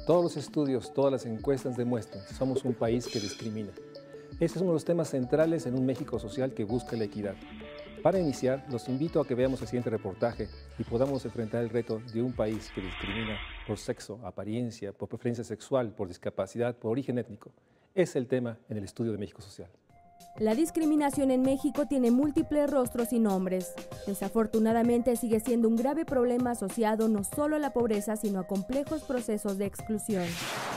Todos los estudios, todas las encuestas demuestran, somos un país que discrimina. Ese es uno de los temas centrales en un México social que busca la equidad. Para iniciar, los invito a que veamos el siguiente reportaje y podamos enfrentar el reto de un país que discrimina por sexo, apariencia, por preferencia sexual, por discapacidad, por origen étnico. Es el tema en el estudio de México Social. La discriminación en México tiene múltiples rostros y nombres. Desafortunadamente sigue siendo un grave problema asociado no solo a la pobreza, sino a complejos procesos de exclusión.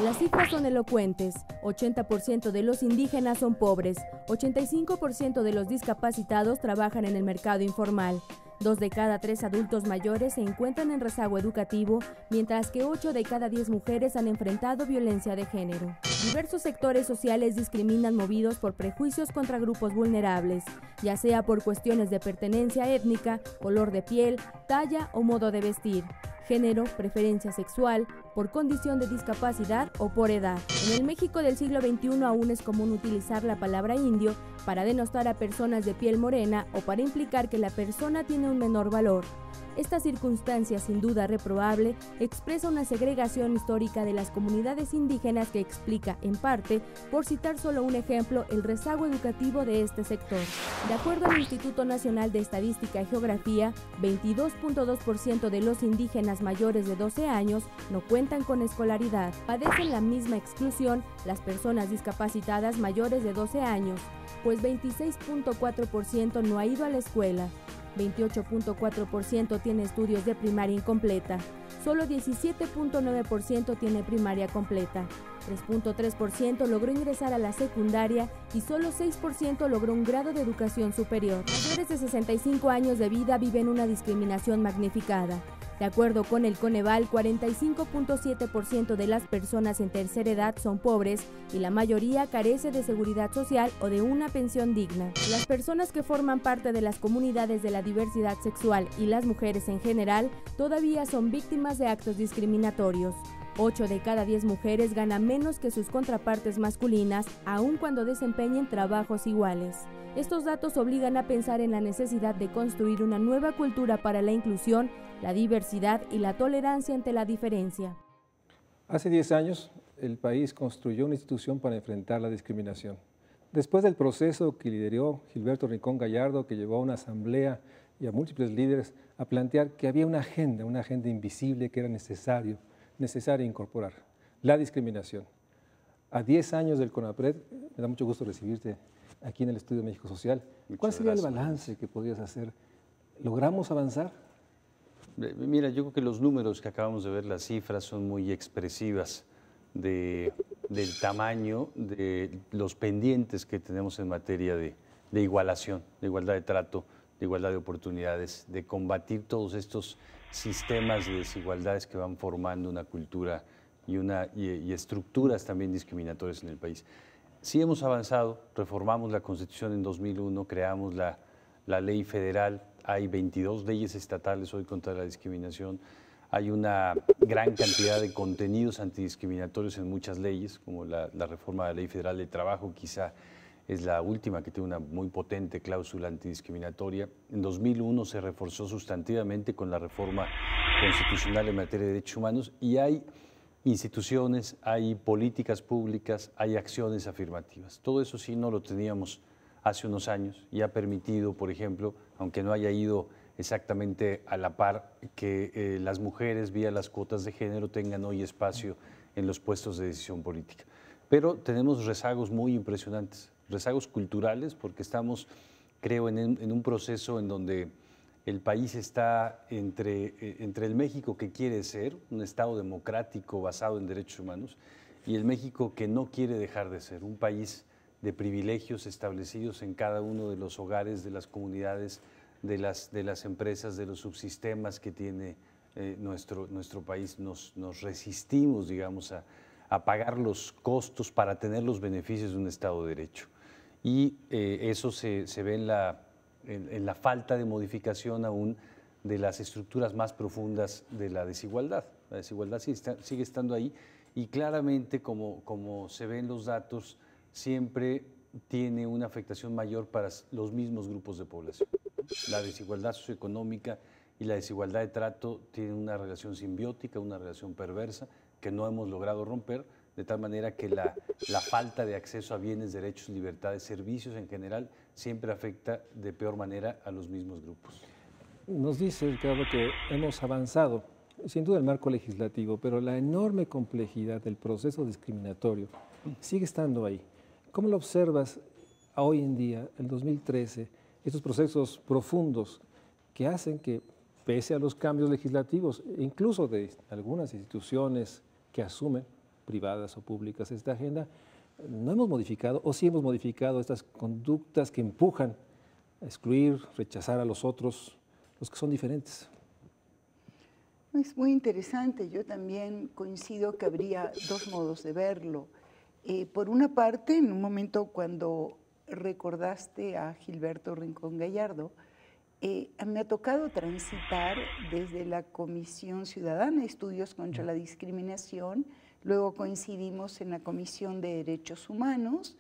Las cifras son elocuentes. 80% de los indígenas son pobres, 85% de los discapacitados trabajan en el mercado informal. 2 de cada 3 adultos mayores se encuentran en rezago educativo, mientras que 8 de cada 10 mujeres han enfrentado violencia de género. Diversos sectores sociales discriminan movidos por prejuicios contra grupos vulnerables, ya sea por cuestiones de pertenencia étnica, color de piel, talla o modo de vestir, género, preferencia sexual, por condición de discapacidad o por edad. En el México del siglo XXI aún es común utilizar la palabra indio para denostar a personas de piel morena o para implicar que la persona tiene un menor valor. Esta circunstancia, sin duda reprobable, expresa una segregación histórica de las comunidades indígenas que explica, en parte, por citar solo un ejemplo, el rezago educativo de este sector. De acuerdo al Instituto Nacional de Estadística y Geografía, 22.2% de los indígenas mayores de 12 años no cuentan con escolaridad. Padecen la misma exclusión las personas discapacitadas mayores de 12 años, pues 26.4% no ha ido a la escuela. 28.4% tiene estudios de primaria incompleta, solo 17.9% tiene primaria completa, 3.3% logró ingresar a la secundaria y solo 6% logró un grado de educación superior. Mayores de 65 años de vida viven una discriminación magnificada. De acuerdo con el Coneval, 45.7% de las personas en tercera edad son pobres y la mayoría carece de seguridad social o de una pensión digna. Las personas que forman parte de las comunidades de la diversidad sexual y las mujeres en general todavía son víctimas de actos discriminatorios. 8 de cada 10 mujeres ganan menos que sus contrapartes masculinas, aun cuando desempeñen trabajos iguales. Estos datos obligan a pensar en la necesidad de construir una nueva cultura para la inclusión, la diversidad y la tolerancia ante la diferencia. Hace 10 años, el país construyó una institución para enfrentar la discriminación. Después del proceso que lideró Gilberto Rincón Gallardo, que llevó a una asamblea y a múltiples líderes a plantear que había una agenda invisible que era necesaria incorporar, la discriminación. A 10 años del CONAPRED, me da mucho gusto recibirte aquí en el Estudio México Social. ¿Cuál sería el balance que podrías hacer? ¿Logramos avanzar? Mira, yo creo que los números que acabamos de ver, las cifras, son muy expresivas del tamaño de los pendientes que tenemos en materia de igualación, de igualdad de trato, de igualdad de oportunidades, de combatir todos estos sistemas de desigualdades que van formando una cultura y estructuras también discriminatorias en el país. Sí hemos avanzado, reformamos la Constitución en 2001, creamos la ley federal, hay 22 leyes estatales hoy contra la discriminación, hay una gran cantidad de contenidos antidiscriminatorios en muchas leyes, como la reforma de la Ley Federal de Trabajo, quizá es la última que tiene una muy potente cláusula antidiscriminatoria. En 2001 se reforzó sustantivamente con la reforma constitucional en materia de derechos humanos y hay instituciones, hay políticas públicas, hay acciones afirmativas. Todo eso sí no lo teníamos hace unos años y ha permitido, por ejemplo, aunque no haya ido exactamente a la par, que las mujeres vía las cuotas de género tengan hoy espacio en los puestos de decisión política. Pero tenemos rezagos muy impresionantes, rezagos culturales, porque estamos, creo, en un proceso en donde el país está entre el México que quiere ser, un Estado democrático basado en derechos humanos, y el México que no quiere dejar de ser, un país de privilegios establecidos en cada uno de los hogares, de las comunidades, de las empresas, de los subsistemas que tiene nuestro país. Nos resistimos, digamos, a pagar los costos para tener los beneficios de un Estado de Derecho. Y eso se ve en la falta de modificación aún de las estructuras más profundas de la desigualdad. La desigualdad sigue estando ahí y claramente, como se ven los datos, siempre tiene una afectación mayor para los mismos grupos de población. La desigualdad socioeconómica y la desigualdad de trato tienen una relación simbiótica, una relación perversa, que que no hemos logrado romper, de tal manera que la falta de acceso a bienes, derechos, libertades, servicios en general, siempre afecta de peor manera a los mismos grupos. Nos dice, Ricardo, que hemos avanzado, sin duda el marco legislativo, pero la enorme complejidad del proceso discriminatorio sigue estando ahí. ¿Cómo lo observas hoy en día, en 2013, estos procesos profundos que hacen que, pese a los cambios legislativos, incluso de algunas instituciones que asumen, privadas o públicas, esta agenda, no hemos modificado, o sí hemos modificado estas conductas que empujan a excluir, rechazar a los otros, los que son diferentes? Es muy interesante, yo también coincido que habría dos modos de verlo. Por una parte, en un momento cuando recordaste a Gilberto Rincón Gallardo, me ha tocado transitar desde la Comisión Ciudadana de Estudios contra la Discriminación, luego coincidimos en la Comisión de Derechos Humanos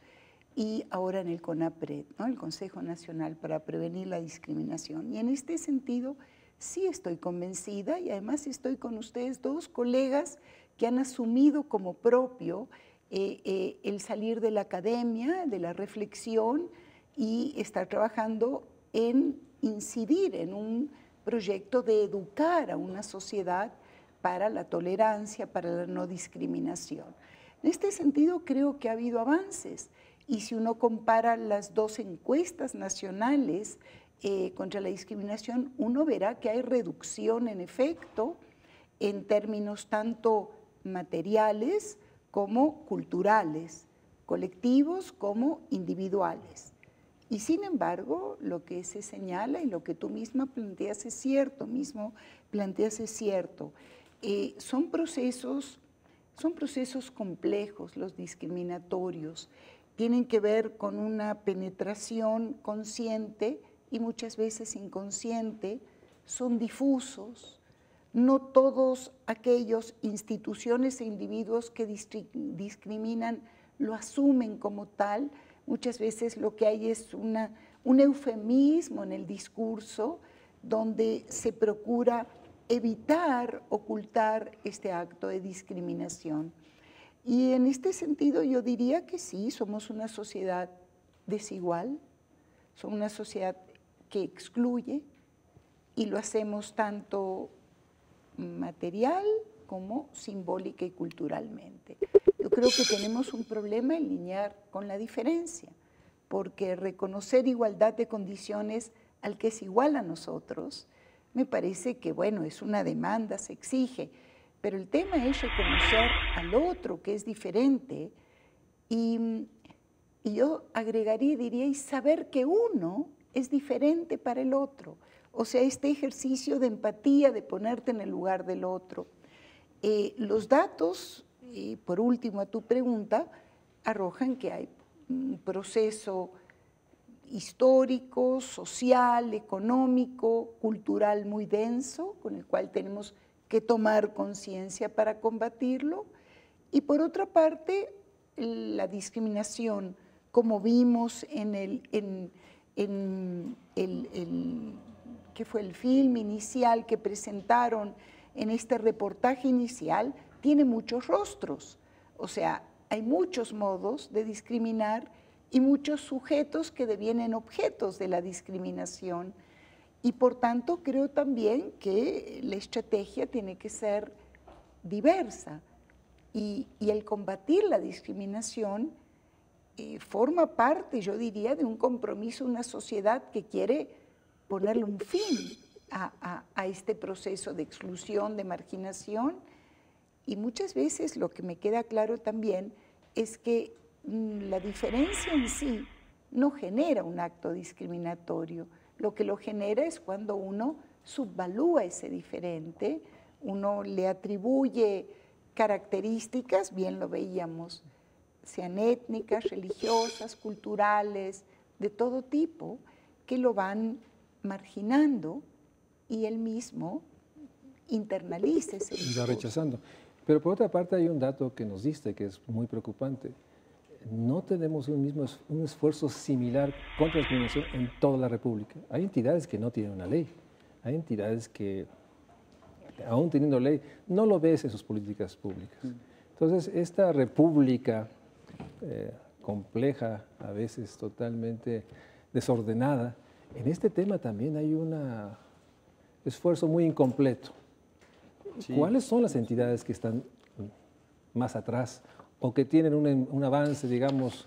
y ahora en el CONAPRED, ¿no? El Consejo Nacional para Prevenir la Discriminación. Y en este sentido sí estoy convencida y además estoy con ustedes dos colegas que han asumido como propio el salir de la academia, de la reflexión y estar trabajando en incidir en un proyecto de educar a una sociedad para la tolerancia, para la no discriminación. En este sentido creo que ha habido avances y si uno compara las dos encuestas nacionales contra la discriminación, uno verá que hay reducción en efecto en términos tanto materiales como culturales, colectivos como individuales. Y sin embargo, lo que se señala y lo que tú misma planteas es cierto, son procesos complejos, los discriminatorios, tienen que ver con una penetración consciente y muchas veces inconsciente, son difusos. No todos aquellos instituciones e individuos que discriminan lo asumen como tal. Muchas veces lo que hay es un eufemismo en el discurso donde se procura evitar, ocultar este acto de discriminación. Y en este sentido yo diría que sí, somos una sociedad desigual, somos una sociedad que excluye y lo hacemos tanto material como simbólica y culturalmente. Yo creo que tenemos un problema en lidiar con la diferencia, porque reconocer igualdad de condiciones al que es igual a nosotros, me parece que, bueno, es una demanda, se exige, pero el tema es reconocer al otro que es diferente y yo agregaría y diría, y saber que uno es diferente para el otro. O sea, este ejercicio de empatía, de ponerte en el lugar del otro. Los datos, por último a tu pregunta, arrojan que hay un proceso histórico, social, económico, cultural muy denso, con el cual tenemos que tomar conciencia para combatirlo. Y por otra parte, la discriminación, como vimos que fue el film inicial que presentaron en este reportaje inicial, tiene muchos rostros. O sea, hay muchos modos de discriminar y muchos sujetos que devienen objetos de la discriminación. Y por tanto creo también que la estrategia tiene que ser diversa y el combatir la discriminación forma parte, yo diría, de un compromiso de una sociedad que quiere ponerle un fin a este proceso de exclusión, de marginación. Y muchas veces lo que me queda claro también es que la diferencia en sí no genera un acto discriminatorio. Lo que lo genera es cuando uno subvalúa ese diferente, uno le atribuye características, bien lo veíamos, sean étnicas, religiosas, culturales, de todo tipo, que lo van marginando y él mismo internaliza ese discurso. Y va rechazando. Pero por otra parte hay un dato que nos diste que es muy preocupante. No tenemos un esfuerzo similar contra la discriminación en toda la República. Hay entidades que no tienen una ley, hay entidades que aún teniendo ley, no lo ves en sus políticas públicas. Entonces, esta república compleja, a veces totalmente desordenada, en este tema también hay un esfuerzo muy incompleto. Sí. ¿Cuáles son las entidades que están más atrás o que tienen un avance, digamos,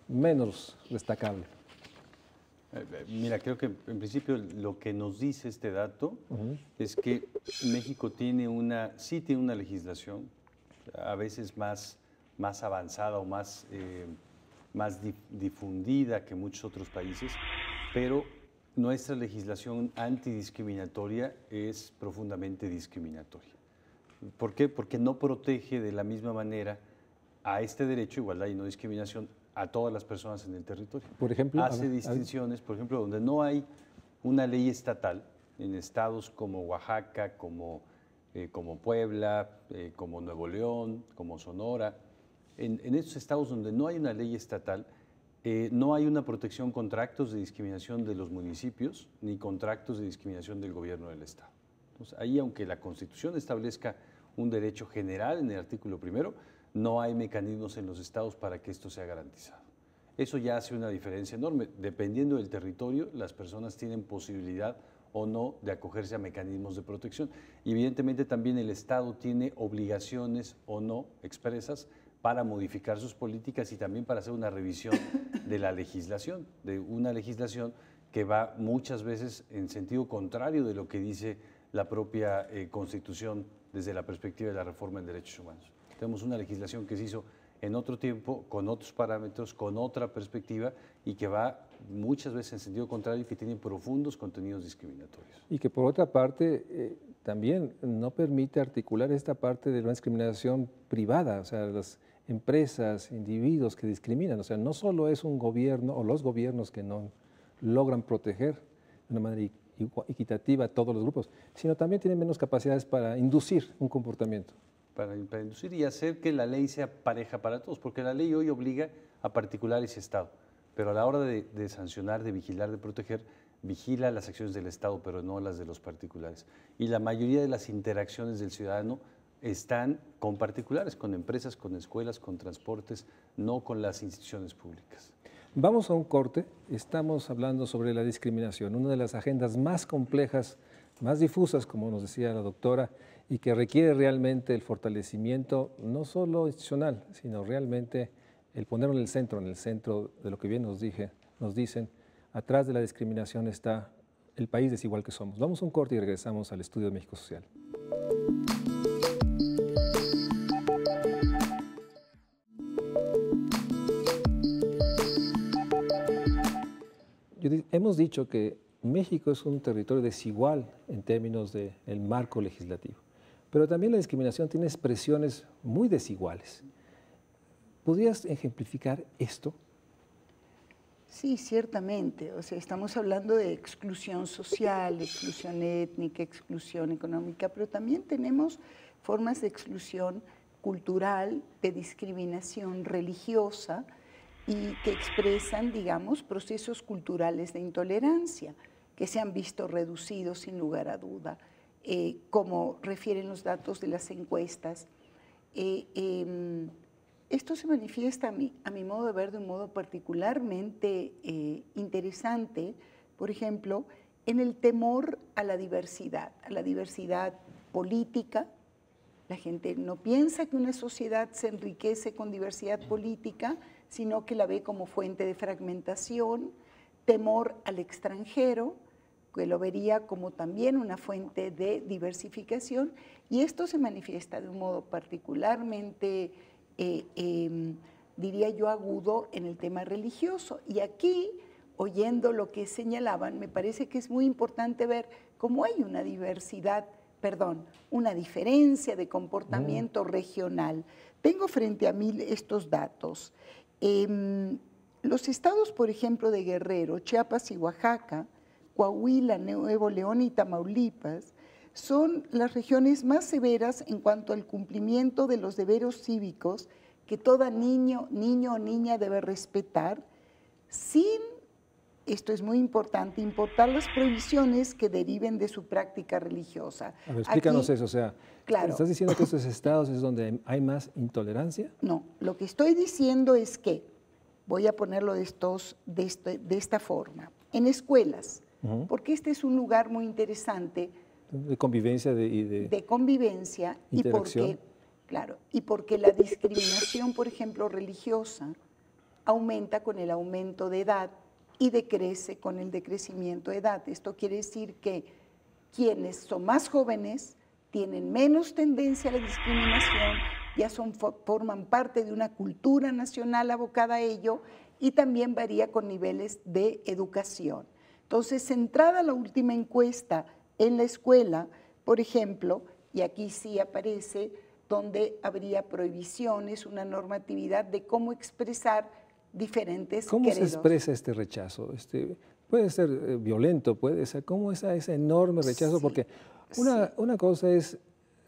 menos destacable? Mira, creo que en principio lo que nos dice este dato es que México tiene sí tiene una legislación a veces más avanzada o más difundida que muchos otros países, pero nuestra legislación antidiscriminatoria es profundamente discriminatoria. ¿Por qué? Porque no protege de la misma manera a este derecho, igualdad y no discriminación, a todas las personas en el territorio. Por ejemplo, hace distinciones, por ejemplo, donde no hay una ley estatal, en estados como Oaxaca, como Puebla, como Nuevo León, como Sonora, en estos estados donde no hay una ley estatal, no hay una protección contra actos de discriminación de los municipios, ni contra actos de discriminación del gobierno del estado. Entonces, ahí, aunque la Constitución establezca un derecho general en el artículo 1, no hay mecanismos en los estados para que esto sea garantizado. Eso ya hace una diferencia enorme. Dependiendo del territorio, las personas tienen posibilidad o no de acogerse a mecanismos de protección. Y evidentemente también el Estado tiene obligaciones o no expresas para modificar sus políticas y también para hacer una revisión de la legislación, de una legislación que va muchas veces en sentido contrario de lo que dice la propia Constitución desde la perspectiva de la reforma en derechos humanos. Tenemos una legislación que se hizo en otro tiempo, con otros parámetros, con otra perspectiva y que va muchas veces en sentido contrario y que tiene profundos contenidos discriminatorios. Y que por otra parte también no permite articular esta parte de la discriminación privada, o sea, las empresas, individuos que discriminan, o sea, no solo es un gobierno o los gobiernos que no logran proteger de una manera equitativa a todos los grupos, sino también tienen menos capacidades para inducir un comportamiento. Para inducir y hacer que la ley sea pareja para todos, porque la ley hoy obliga a particulares y Estado, pero a la hora de sancionar, de vigilar, de proteger, vigila las acciones del Estado, pero no las de los particulares. Y la mayoría de las interacciones del ciudadano están con particulares, con empresas, con escuelas, con transportes, no con las instituciones públicas. Vamos a un corte. Estamos hablando sobre la discriminación, una de las agendas más complejas, más difusas, como nos decía la doctora, y que requiere realmente el fortalecimiento no solo institucional, sino realmente el ponerlo en el centro de lo que bien nos dicen, atrás de la discriminación está el país desigual que somos. Vamos a un corte y regresamos al Estudio de México Social. Hemos dicho que México es un territorio desigual en términos del marco legislativo, pero también la discriminación tiene expresiones muy desiguales. ¿Podrías ejemplificar esto? Sí, ciertamente. O sea, estamos hablando de exclusión social, exclusión étnica, exclusión económica, pero también tenemos formas de exclusión cultural, de discriminación religiosa y que expresan, digamos, procesos culturales de intolerancia que se han visto reducidos sin lugar a duda, como refieren los datos de las encuestas. Esto se manifiesta a mi modo de ver de un modo particularmente interesante, por ejemplo, en el temor a la diversidad política. La gente no piensa que una sociedad se enriquece con diversidad política, sino que la ve como fuente de fragmentación, temor al extranjero, que lo vería como también una fuente de diversificación, y esto se manifiesta de un modo particularmente diría yo, agudo en el tema religioso. Y aquí, oyendo lo que señalaban, me parece que es muy importante ver cómo hay una una diferencia de comportamiento regional. Tengo frente a mí estos datos. Los estados, por ejemplo, de Guerrero, Chiapas y Oaxaca, Coahuila, Nuevo León y Tamaulipas, son las regiones más severas en cuanto al cumplimiento de los deberes cívicos que todo niño o niña debe respetar, sin esto es muy importante, importar las prohibiciones que deriven de su práctica religiosa. A ver, explícanos Aquí, eso, o sea, claro. ¿estás diciendo que estos estados es donde hay más intolerancia? No, lo que estoy diciendo es que, voy a ponerlo de esta forma, en escuelas, porque este es un lugar muy interesante De convivencia de convivencia interacción. y porque la discriminación, por ejemplo, religiosa, aumenta con el aumento de edad y decrece con el decrecimiento de edad. Esto quiere decir que quienes son más jóvenes tienen menos tendencia a la discriminación, ya forman parte de una cultura nacional abocada a ello y también varía con niveles de educación. Entonces, centrada la última encuesta en la escuela, por ejemplo, y aquí sí aparece donde habría prohibiciones, una normatividad de cómo expresar diferentes ¿Cómo credos. se expresa este rechazo? Puede ser violento, puede ser, ¿cómo es ese enorme rechazo? Sí, Porque una cosa es,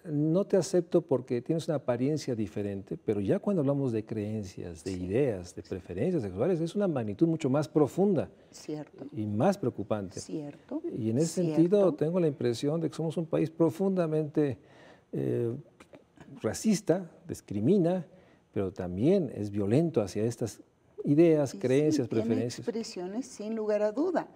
no te acepto porque tienes una apariencia diferente, pero ya cuando hablamos de creencias, de ideas, de preferencias sexuales, es una magnitud mucho más profunda. Cierto. Y más preocupante. Cierto. Y en ese sentido tengo la impresión de que somos un país profundamente racista, discrimina, pero también es violento hacia estas ideas, creencias, preferencias. Tiene expresiones sin lugar a duda.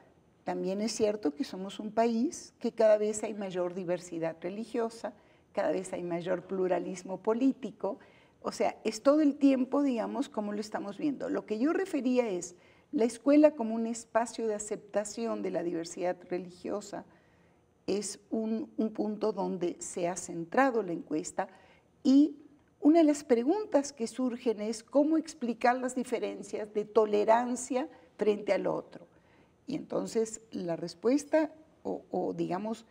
También es cierto que somos un país que cada vez hay mayor diversidad religiosa, cada vez hay mayor pluralismo político. O sea, es todo el tiempo, digamos, como lo estamos viendo. Lo que yo refería es la escuela como un espacio de aceptación de la diversidad religiosa es un punto donde se ha centrado la encuesta y una de las preguntas que surgen es cómo explicar las diferencias de tolerancia frente al otro. Y entonces la respuesta o digamos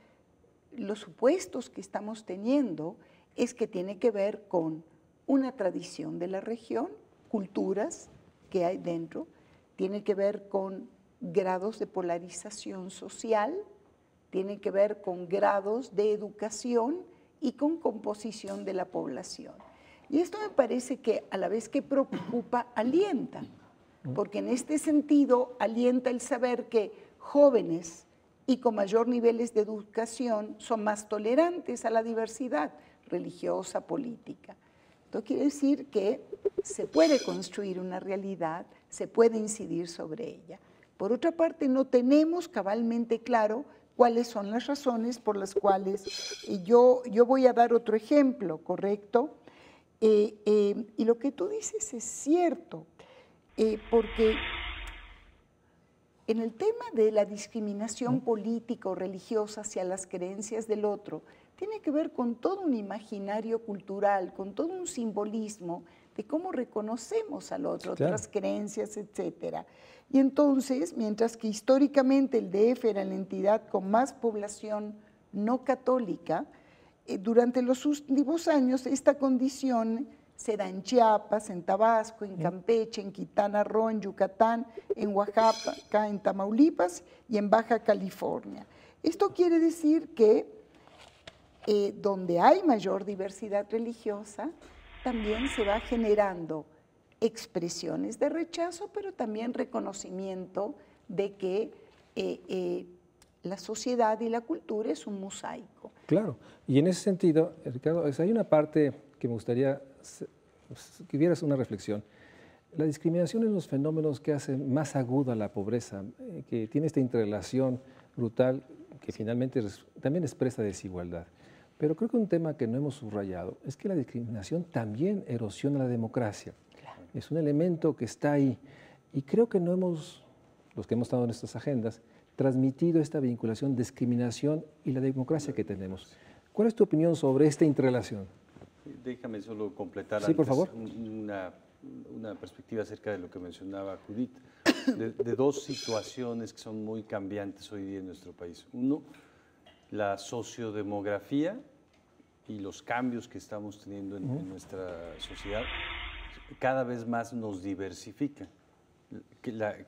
los supuestos que estamos teniendo es que tiene que ver con una tradición de la región, culturas que hay dentro, tiene que ver con grados de polarización social, tiene que ver con grados de educación y con composición de la población. Y esto me parece que a la vez que preocupa, alienta, porque en este sentido alienta el saber que jóvenes y con mayor niveles de educación son más tolerantes a la diversidad religiosa, política. Esto quiere decir que se puede construir una realidad, se puede incidir sobre ella. Por otra parte, no tenemos cabalmente claro cuáles son las razones por las cuales yo voy a dar otro ejemplo, ¿correcto? Y lo que tú dices es cierto, porque en el tema de la discriminación política o religiosa hacia las creencias del otro, tiene que ver con todo un imaginario cultural, con todo un simbolismo de cómo reconocemos al otro, claro, otras creencias, etcétera. Y entonces, mientras que históricamente el DF era la entidad con más población no católica, durante los últimos años esta condición se da en Chiapas, en Tabasco, en Campeche, en Quintana Roo, en Yucatán, en Oaxaca, en Tamaulipas y en Baja California. Esto quiere decir que donde hay mayor diversidad religiosa, también se va generando expresiones de rechazo, pero también reconocimiento de que la sociedad y la cultura es un mosaico. Claro, y en ese sentido, Ricardo, hay una parte que me gustaría que vieras una reflexión. La discriminación es los fenómenos que hacen más aguda la pobreza, que tiene esta interrelación brutal que finalmente también expresa desigualdad. Pero creo que un tema que no hemos subrayado es que la discriminación también erosiona la democracia. Claro. Es un elemento que está ahí y creo que no hemos, los que hemos estado en estas agendas, transmitido esta vinculación, discriminación y la democracia que tenemos. ¿Cuál es tu opinión sobre esta interrelación? Déjame solo completar sí, por favor. Una perspectiva acerca de lo que mencionaba Judith, de dos situaciones que son muy cambiantes hoy día en nuestro país. Uno, la sociodemografía y los cambios que estamos teniendo en nuestra sociedad cada vez más nos diversifican.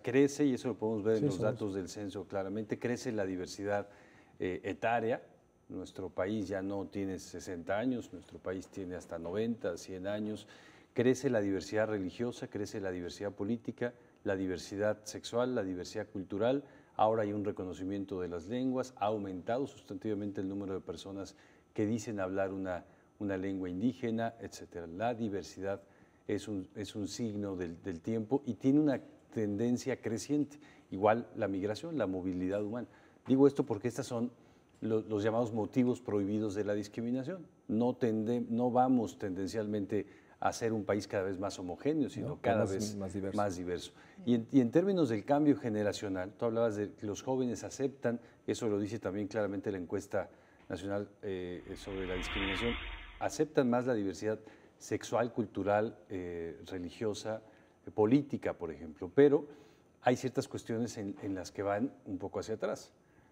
Crece, y eso lo podemos ver en los datos del censo claramente, crece la diversidad etaria. Nuestro país ya no tiene 60 años, nuestro país tiene hasta 90, 100 años. Crece la diversidad religiosa, crece la diversidad política, la diversidad sexual, la diversidad cultural. Ahora hay un reconocimiento de las lenguas, ha aumentado sustantivamente el número de personas que dicen hablar una lengua indígena, etc. La diversidad es un signo del tiempo y tiene una tendencia creciente. Igual la migración, la movilidad humana. Digo esto porque estos son los llamados motivos prohibidos de la discriminación. No vamos tendencialmente a ser un país cada vez más homogéneo, sino cada vez más diverso. Y en términos del cambio generacional, tú hablabas de que los jóvenes aceptan, eso lo dice también claramente la encuesta nacional sobre la discriminación, aceptan más la diversidad sexual, cultural, religiosa, política, por ejemplo, pero hay ciertas cuestiones en las que van un poco hacia atrás.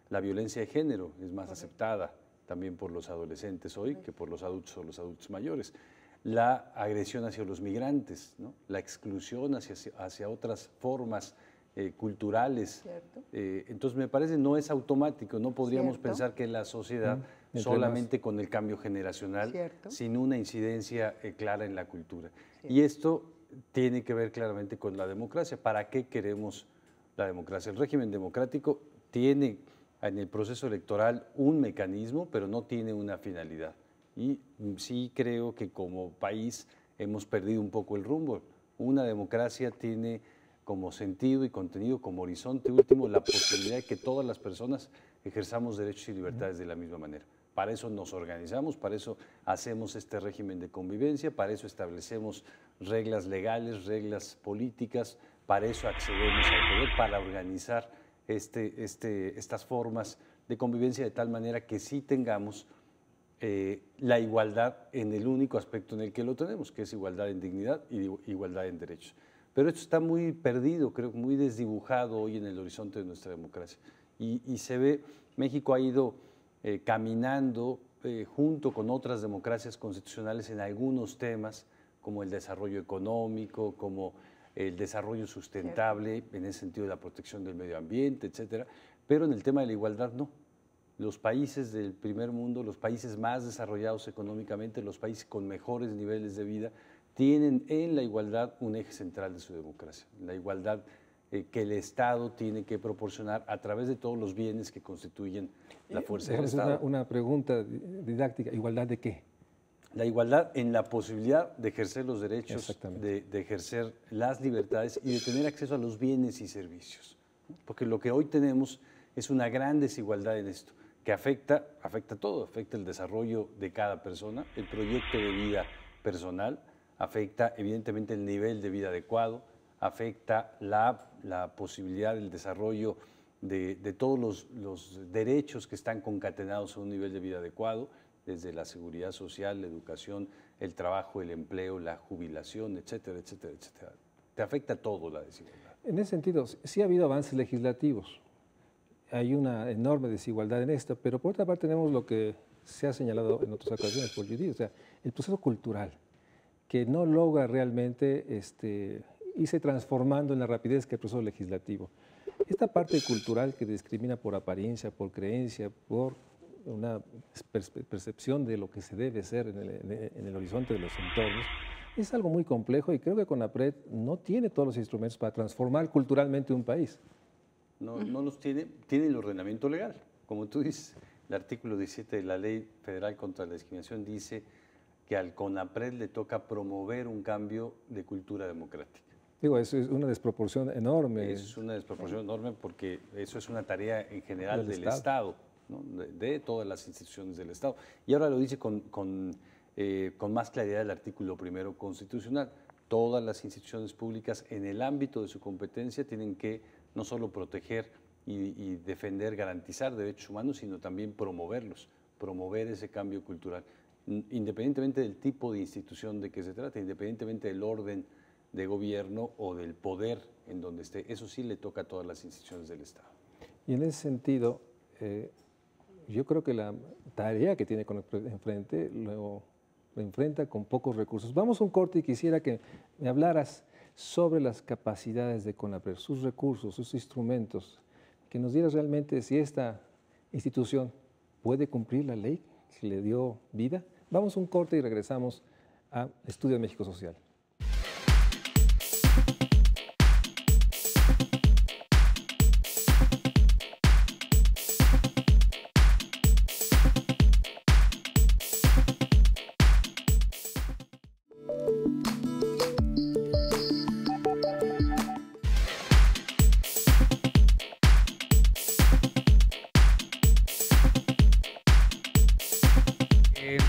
La violencia de género es más aceptada también por los adolescentes hoy que por los adultos o los adultos mayores. La agresión hacia los migrantes, ¿no? La exclusión hacia otras formas culturales. Entonces me parece no es automático, no podríamos pensar que la sociedad solamente con el cambio generacional, sin una incidencia clara en la cultura. Y esto tiene que ver claramente con la democracia. ¿Para qué queremos la democracia? El régimen democrático tiene en el proceso electoral un mecanismo, pero no tiene una finalidad. Y sí creo que como país hemos perdido un poco el rumbo. Una democracia tiene como sentido y contenido, como horizonte último, la posibilidad de que todas las personas ejerzamos derechos y libertades de la misma manera. Para eso nos organizamos, para eso hacemos este régimen de convivencia, para eso establecemos reglas legales, reglas políticas, para eso accedemos al poder, para organizar estas formas de convivencia de tal manera que sí tengamos la igualdad en el único aspecto en el que lo tenemos, que es igualdad en dignidad y igualdad en derechos. Pero esto está muy perdido, creo, muy desdibujado hoy en el horizonte de nuestra democracia. Y se ve, México ha ido caminando junto con otras democracias constitucionales en algunos temas, como el desarrollo económico, como el desarrollo sustentable, en ese sentido la protección del medio ambiente, etcétera, pero en el tema de la igualdad no. Los países del primer mundo, los países más desarrollados económicamente, los países con mejores niveles de vida, tienen en la igualdad un eje central de su democracia, la igualdad que el Estado tiene que proporcionar a través de todos los bienes que constituyen la fuerza del Estado. Una pregunta didáctica, ¿igualdad de qué? La igualdad en la posibilidad de ejercer los derechos, de ejercer las libertades y de tener acceso a los bienes y servicios. Porque lo que hoy tenemos es una gran desigualdad en esto, que afecta todo, afecta el desarrollo de cada persona, el proyecto de vida personal, afecta evidentemente el nivel de vida adecuado, afecta la posibilidad del desarrollo de todos los derechos que están concatenados a un nivel de vida adecuado, desde la seguridad social, la educación, el trabajo, el empleo, la jubilación, etcétera, etcétera, etcétera. Te afecta todo la desigualdad. En ese sentido, sí ha habido avances legislativos. Hay una enorme desigualdad en esto, pero por otra parte tenemos lo que se ha señalado en otras ocasiones por Judith, o sea, el proceso cultural, que no logra realmente irse transformando en la rapidez que el proceso legislativo. Esta parte cultural que discrimina por apariencia, por creencia, por una percepción de lo que se debe ser en el horizonte de los entornos, es algo muy complejo y creo que CONAPRED no tiene todos los instrumentos para transformar culturalmente un país. No los tiene el ordenamiento legal. Como tú dices, el artículo 17 de la Ley Federal contra la Discriminación dice que al CONAPRED le toca promover un cambio de cultura democrática. Digo, eso es una desproporción enorme. Es una desproporción enorme porque eso es una tarea en general del Estado, ¿no? de todas las instituciones del Estado. Y ahora lo dice con más claridad el artículo 1 constitucional. Todas las instituciones públicas en el ámbito de su competencia tienen que no solo proteger y defender, garantizar derechos humanos, sino también promoverlos, promover ese cambio cultural, independientemente del tipo de institución de que se trate, independientemente del orden de gobierno o del poder en donde esté. Eso sí le toca a todas las instituciones del Estado. Y en ese sentido, yo creo que la tarea que tiene enfrente lo enfrenta con pocos recursos. Vamos a un corte y quisiera que me hablaras sobre las capacidades de CONAPRED, sus recursos, sus instrumentos, que nos dieras realmente si esta institución puede cumplir la ley que le dio vida. Vamos a un corte y regresamos a Estudio de México Social.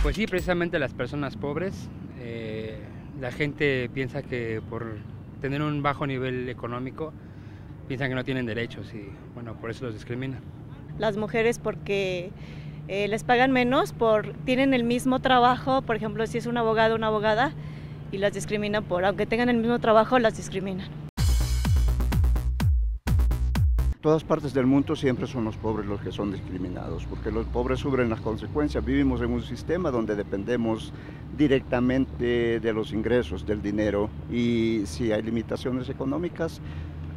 Pues sí, precisamente las personas pobres. La gente piensa que por tener un bajo nivel económico, piensan que no tienen derechos y bueno, por eso los discriminan. Las mujeres porque les pagan menos, tienen el mismo trabajo, por ejemplo, si es un abogado o una abogada, y las discriminan aunque tengan el mismo trabajo, las discriminan. En todas partes del mundo siempre son los pobres los que son discriminados, porque los pobres sufren las consecuencias. Vivimos en un sistema donde dependemos directamente de los ingresos, del dinero, y si hay limitaciones económicas,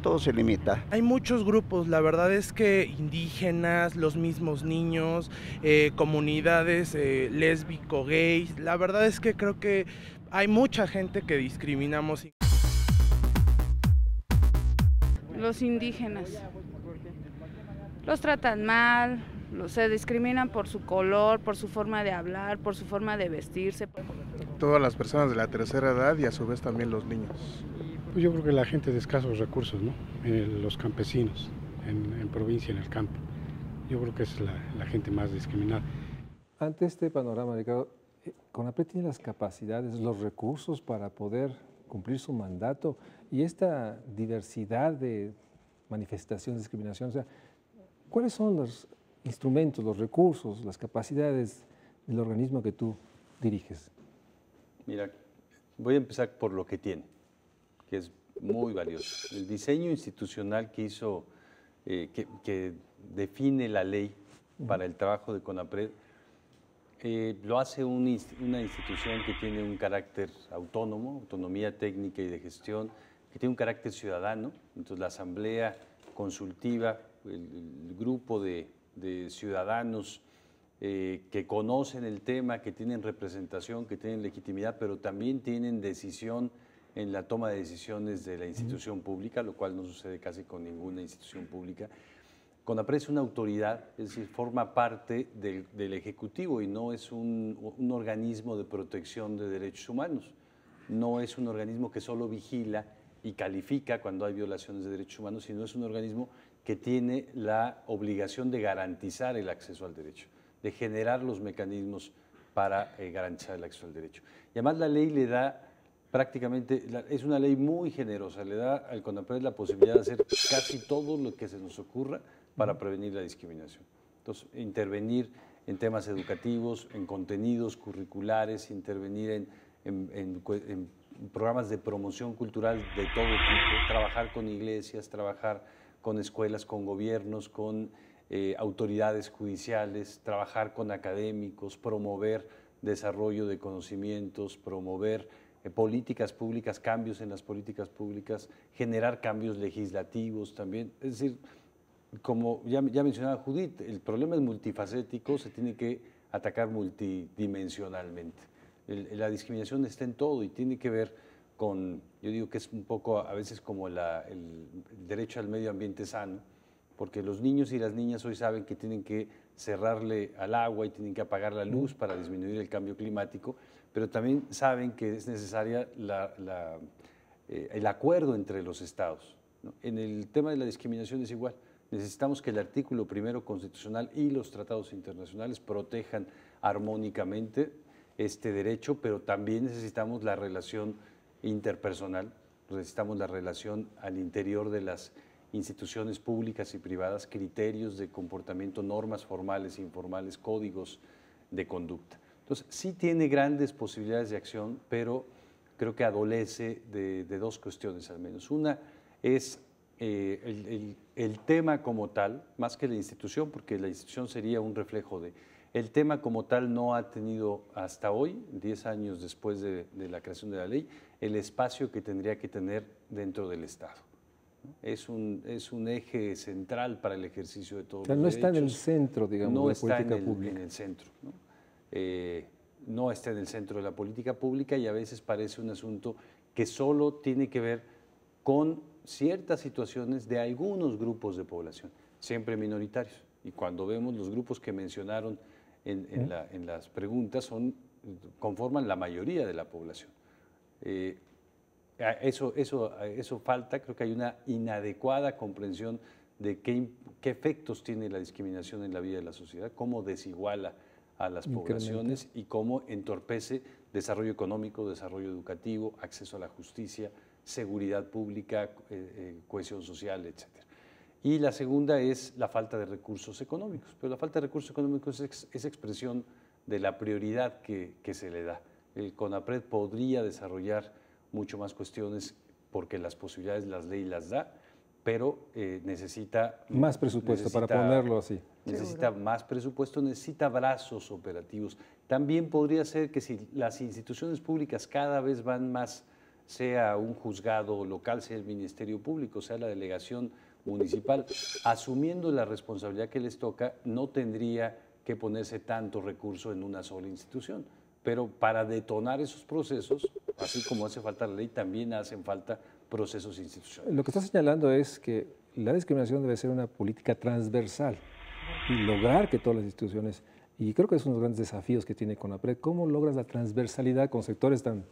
todo se limita. Hay muchos grupos, la verdad es que indígenas, los mismos niños, comunidades lésbico, gays, la verdad es que creo que hay mucha gente que discriminamos. Los indígenas. Los tratan mal, se discriminan por su color, por su forma de hablar, por su forma de vestirse. Todas las personas de la tercera edad y a su vez también los niños. Pues yo creo que la gente de escasos recursos, ¿no? Los campesinos, en provincia, en el campo. Yo creo que es la gente más discriminada. Ante este panorama, Ricardo, CONAPRED tiene las capacidades, los recursos para poder cumplir su mandato y esta diversidad de manifestaciones de discriminación. O sea, ¿cuáles son los instrumentos, los recursos, las capacidades del organismo que tú diriges? Mira, voy a empezar por lo que tiene, que es muy valioso. El diseño institucional que hizo, que define la ley para el trabajo de CONAPRED, lo hace una institución que tiene un carácter autónomo, autonomía técnica y de gestión, que tiene un carácter ciudadano. Entonces la asamblea consultiva, el grupo de ciudadanos que conocen el tema, que tienen representación, que tienen legitimidad, pero también tienen decisión en la toma de decisiones de la institución pública, lo cual no sucede casi con ninguna institución pública. CONAPRED es una autoridad, es decir, forma parte del Ejecutivo y no es un organismo de protección de derechos humanos. No es un organismo que solo vigila y califica cuando hay violaciones de derechos humanos, sino es un organismo que tiene la obligación de garantizar el acceso al derecho, de generar los mecanismos para garantizar el acceso al derecho. Y además la ley le da prácticamente, es una ley muy generosa, le da al CONAPRED la posibilidad de hacer casi todo lo que se nos ocurra para prevenir la discriminación. Entonces, intervenir en temas educativos, en contenidos curriculares, intervenir en programas de promoción cultural de todo tipo, trabajar con iglesias, trabajar con escuelas, con gobiernos, con autoridades judiciales, trabajar con académicos, promover desarrollo de conocimientos, promover políticas públicas, cambios en las políticas públicas, generar cambios legislativos también. Es decir, como ya mencionaba Judith, el problema es multifacético, se tiene que atacar multidimensionalmente. La discriminación está en todo y tiene que ver con, yo digo que es un poco a veces como el derecho al medio ambiente sano, porque los niños y las niñas hoy saben que tienen que cerrarle al agua y tienen que apagar la luz para disminuir el cambio climático, pero también saben que es necesaria el acuerdo entre los estados, ¿no? En el tema de la discriminación es igual. Necesitamos que el artículo primero constitucional y los tratados internacionales protejan armónicamente este derecho, pero también necesitamos la relación interpersonal, necesitamos la relación al interior de las instituciones públicas y privadas, criterios de comportamiento, normas formales e informales, códigos de conducta. Entonces, sí tiene grandes posibilidades de acción, pero creo que adolece de dos cuestiones al menos. Una es el tema como tal, más que la institución, porque la institución sería un reflejo de… El tema como tal no ha tenido hasta hoy, 10 años después de la creación de la ley, el espacio que tendría que tener dentro del Estado. Es un eje central para el ejercicio de todos los derechos. No está en el centro, digamos, de la política pública. No está en el centro, ¿no? No está en el centro de la política pública y a veces parece un asunto que solo tiene que ver con ciertas situaciones de algunos grupos de población, siempre minoritarios. Y cuando vemos los grupos que mencionaron en las preguntas, conforman la mayoría de la población. Eso falta, creo que hay una inadecuada comprensión de qué efectos tiene la discriminación en la vida de la sociedad, cómo desiguala a las poblaciones y cómo entorpece desarrollo económico, desarrollo educativo, acceso a la justicia, seguridad pública, cohesión social, etc. Y la segunda es la falta de recursos económicos, pero la falta de recursos económicos es expresión de la prioridad que se le da. El CONAPRED podría desarrollar mucho más cuestiones porque las posibilidades las ley las da, pero necesita más presupuesto, para ponerlo así. Necesita más presupuesto, necesita brazos operativos. También podría ser que si las instituciones públicas cada vez van más, sea un juzgado local, sea el Ministerio Público, sea la delegación municipal, asumiendo la responsabilidad que les toca, no tendría que ponerse tanto recurso en una sola institución. Pero para detonar esos procesos, así como hace falta la ley, también hacen falta procesos institucionales. Lo que está señalando es que la discriminación debe ser una política transversal y lograr que todas las instituciones, y creo que es uno de los grandes desafíos que tiene CONAPRED, ¿cómo logras la transversalidad con sectores tan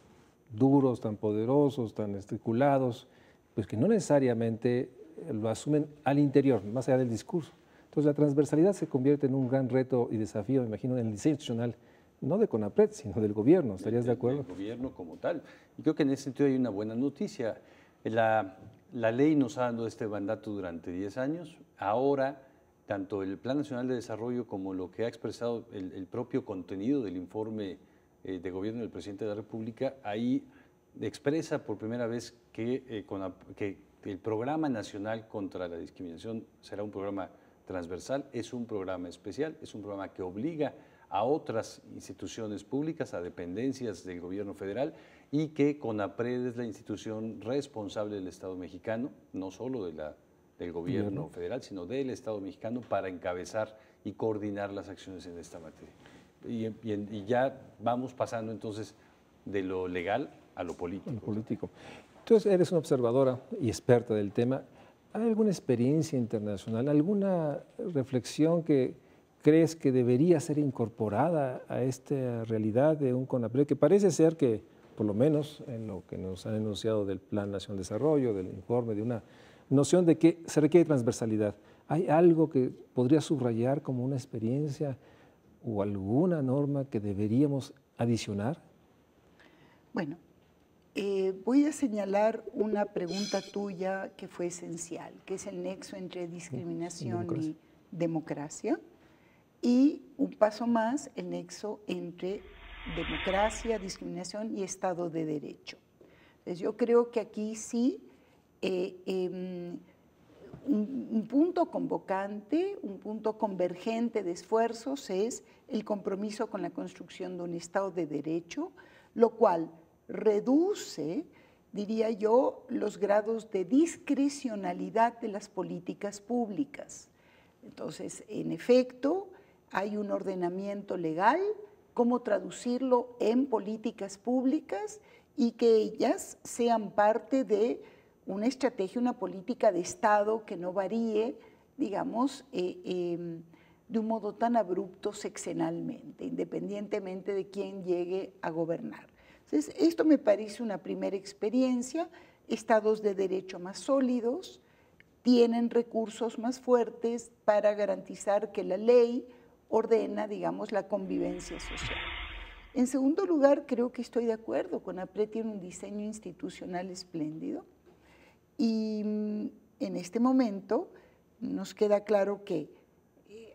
duros, tan poderosos, tan estriculados, pues que no necesariamente lo asumen al interior, más allá del discurso? Entonces la transversalidad se convierte en un gran reto y desafío, me imagino, en el diseño institucional, no de CONAPRED, sino del gobierno. ¿Estarías de acuerdo? Del gobierno como tal. Y creo que en ese sentido hay una buena noticia. La ley nos ha dado este mandato durante 10 años. Ahora, tanto el Plan Nacional de Desarrollo como lo que ha expresado el propio contenido del informe de gobierno del presidente de la República, ahí expresa por primera vez que el Programa Nacional contra la Discriminación será un programa transversal, es un programa especial, es un programa que obliga a otras instituciones públicas, a dependencias del gobierno federal, y que CONAPRED es la institución responsable del Estado mexicano, no solo del gobierno federal, sino del Estado mexicano, para encabezar y coordinar las acciones en esta materia. Y ya vamos pasando entonces de lo legal a lo político. A lo político. Entonces eres una observadora y experta del tema. ¿Hay alguna experiencia internacional, alguna reflexión que crees que debería ser incorporada a esta realidad de un CONAPRED, que parece ser que, por lo menos en lo que nos han enunciado del Plan Nacional de Desarrollo, del informe, de una noción de que se requiere transversalidad? ¿Hay algo que podría subrayar como una experiencia o alguna norma que deberíamos adicionar? Bueno, voy a señalar una pregunta tuya que fue esencial, que es el nexo entre discriminación y democracia. Y un paso más, el nexo entre democracia, discriminación y Estado de Derecho. Entonces, yo creo que aquí sí un punto convocante, un punto convergente de esfuerzos es el compromiso con la construcción de un Estado de Derecho, lo cual reduce, diría yo, los grados de discrecionalidad de las políticas públicas. Entonces, en efecto, hay un ordenamiento legal, cómo traducirlo en políticas públicas y que ellas sean parte de una estrategia, una política de Estado que no varíe, digamos, de un modo tan abrupto sexenalmente, independientemente de quién llegue a gobernar. Entonces, esto me parece una primera experiencia, estados de derecho más sólidos, tienen recursos más fuertes para garantizar que la ley ordena, digamos, la convivencia social. En segundo lugar, creo que estoy de acuerdo, CONAPRED tiene un diseño institucional espléndido y en este momento nos queda claro que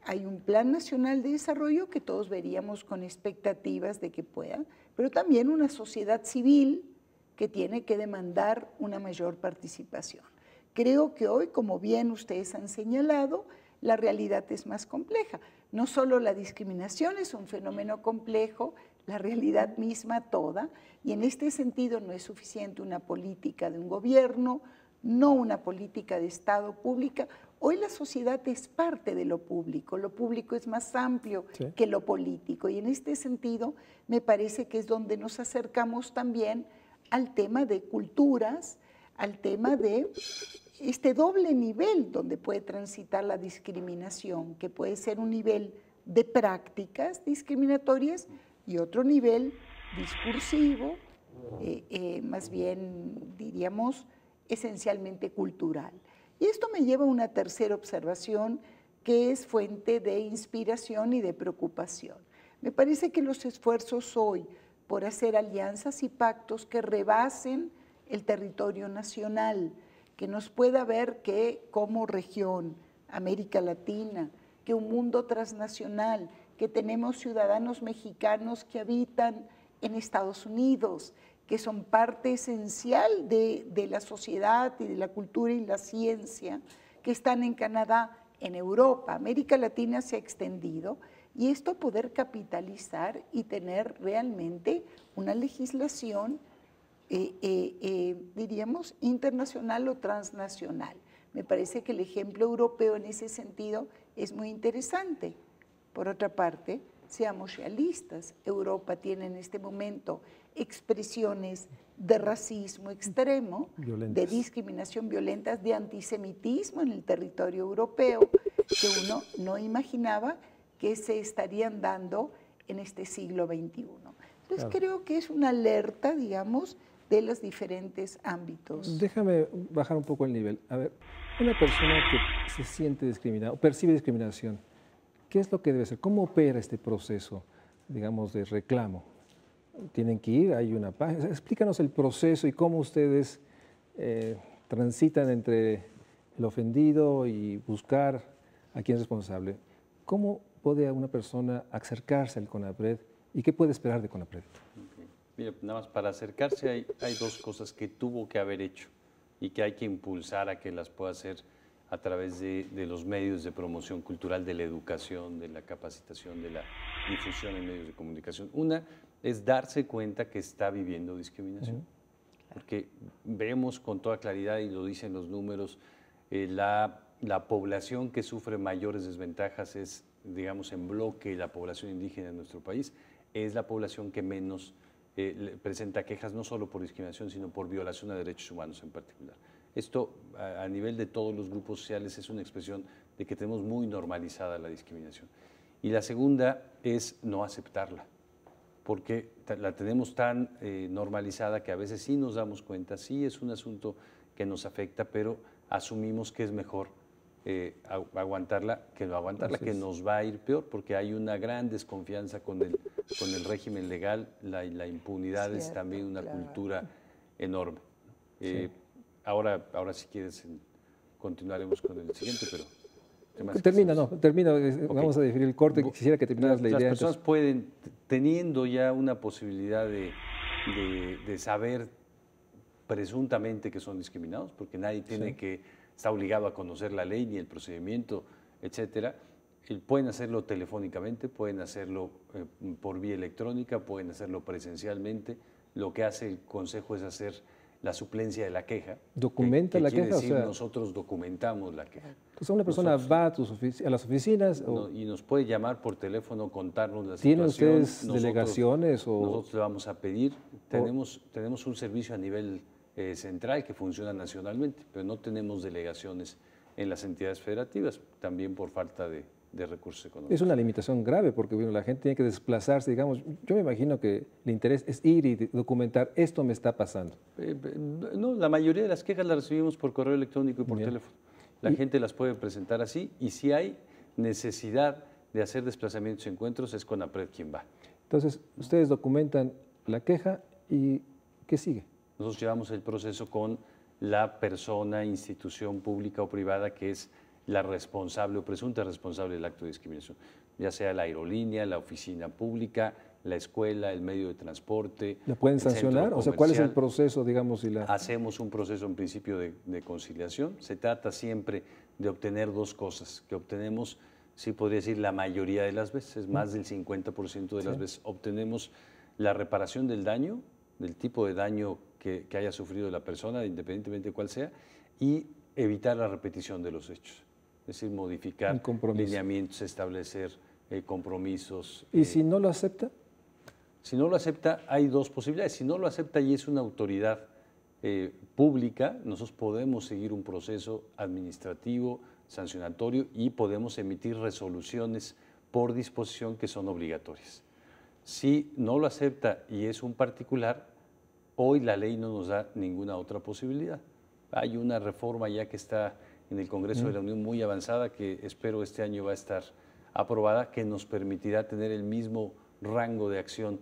hay un Plan Nacional de Desarrollo que todos veríamos con expectativas de que pueda, pero también una sociedad civil que tiene que demandar una mayor participación. Creo que hoy, como bien ustedes han señalado, la realidad es más compleja. No solo la discriminación es un fenómeno complejo, la realidad misma toda, y en este sentido no es suficiente una política de un gobierno, no una política de Estado pública. Hoy la sociedad es parte de lo público es más amplio que lo político, y en este sentido me parece que es donde nos acercamos también al tema de culturas, al tema de este doble nivel donde puede transitar la discriminación, que puede ser un nivel de prácticas discriminatorias y otro nivel discursivo, más bien diríamos esencialmente cultural. Y esto me lleva a una tercera observación que es fuente de inspiración y de preocupación. Me parece que los esfuerzos hoy por hacer alianzas y pactos que rebasen el territorio nacional, que nos pueda ver que como región, América Latina, que un mundo transnacional, que tenemos ciudadanos mexicanos que habitan en Estados Unidos, que son parte esencial de la sociedad y de la cultura y la ciencia, que están en Canadá, en Europa. América Latina se ha extendido y esto poder capitalizar y tener realmente una legislación, diríamos, internacional o transnacional. Me parece que el ejemplo europeo en ese sentido es muy interesante. Por otra parte, seamos realistas, Europa tiene en este momento expresiones de racismo extremo, de discriminación violenta, de antisemitismo en el territorio europeo, que uno no imaginaba que se estarían dando en este siglo XXI. Entonces creo que es una alerta, digamos, de los diferentes ámbitos. Déjame bajar un poco el nivel. A ver, una persona que se siente discriminada o percibe discriminación, ¿qué es lo que debe hacer? ¿Cómo opera este proceso, digamos, de reclamo? ¿Tienen que ir? ¿Hay una página? Explícanos el proceso y cómo ustedes transitan entre el ofendido y buscar a quién es responsable. ¿Cómo puede una persona acercarse al CONAPRED y qué puede esperar de CONAPRED? Okay. Mira, nada más para acercarse hay dos cosas que tuvo que haber hecho y que hay que impulsar a que las pueda hacer a través de los medios de promoción cultural, de la educación, de la capacitación, de la difusión en medios de comunicación. Una es darse cuenta que está viviendo discriminación, porque vemos con toda claridad, y lo dicen los números, la población que sufre mayores desventajas es, digamos, en bloque la población indígena en nuestro país, es la población que menos presenta quejas, no solo por discriminación, sino por violación a derechos humanos en particular. Esto, a nivel de todos los grupos sociales, es una expresión de que tenemos muy normalizada la discriminación. Y la segunda es no aceptarla, porque la tenemos tan normalizada que a veces sí nos damos cuenta, sí es un asunto que nos afecta, pero asumimos que es mejor aguantarla que no aguantarla, que nos va a ir peor, porque hay una gran desconfianza con el régimen legal, la impunidad es también una cultura enorme. Ahora si quieres continuaremos con el siguiente, pero... Termina, Okay. Vamos a definir el corte, quisiera que terminaras la idea. Las personas pueden, teniendo ya una posibilidad de saber presuntamente que son discriminados, porque nadie está obligado a conocer la ley ni el procedimiento, etcétera, pueden hacerlo telefónicamente, pueden hacerlo por vía electrónica, pueden hacerlo presencialmente. Lo que hace el Consejo es hacer la suplencia de la queja. ¿Documenta la queja? Decir, nosotros documentamos la queja. Entonces una persona va a las oficinas y nos puede llamar por teléfono, contarnos la situación. ¿Tienen ustedes delegaciones? Nosotros le vamos a pedir. Tenemos un servicio a nivel central que funciona nacionalmente, pero no tenemos delegaciones en las entidades federativas, también por falta de recursos económicos. Es una limitación grave porque la gente tiene que desplazarse, digamos. Yo me imagino que el interés es ir y documentar, esto me está pasando. No, la mayoría de las quejas las recibimos por correo electrónico y por teléfono. La gente las puede presentar así, y si hay necesidad de hacer desplazamientos y encuentros, es CONAPRED quien va. Entonces, ustedes documentan la queja y ¿qué sigue? Nosotros llevamos el proceso con la persona, institución pública o privada que es la responsable o presunta responsable del acto de discriminación, ya sea la aerolínea, la oficina pública, la escuela, el medio de transporte. ¿La pueden sancionar? O sea, ¿cuál es el proceso, digamos? Hacemos un proceso en principio de conciliación. Se trata siempre de obtener dos cosas, que obtenemos, sí podría decir la mayoría de las veces, más del 50% de las veces, obtenemos la reparación del daño, del tipo de daño que haya sufrido la persona, independientemente de cuál sea, y evitar la repetición de los hechos. Es decir, modificar lineamientos, establecer compromisos. ¿Y si no lo acepta? Si no lo acepta, hay dos posibilidades. Si no lo acepta y es una autoridad pública, nosotros podemos seguir un proceso administrativo, sancionatorio, y podemos emitir resoluciones por disposición que son obligatorias. Si no lo acepta y es un particular, hoy la ley no nos da ninguna otra posibilidad. Hay una reforma ya que está en el Congreso de la Unión muy avanzada, que espero este año va a estar aprobada, que nos permitirá tener el mismo rango de acción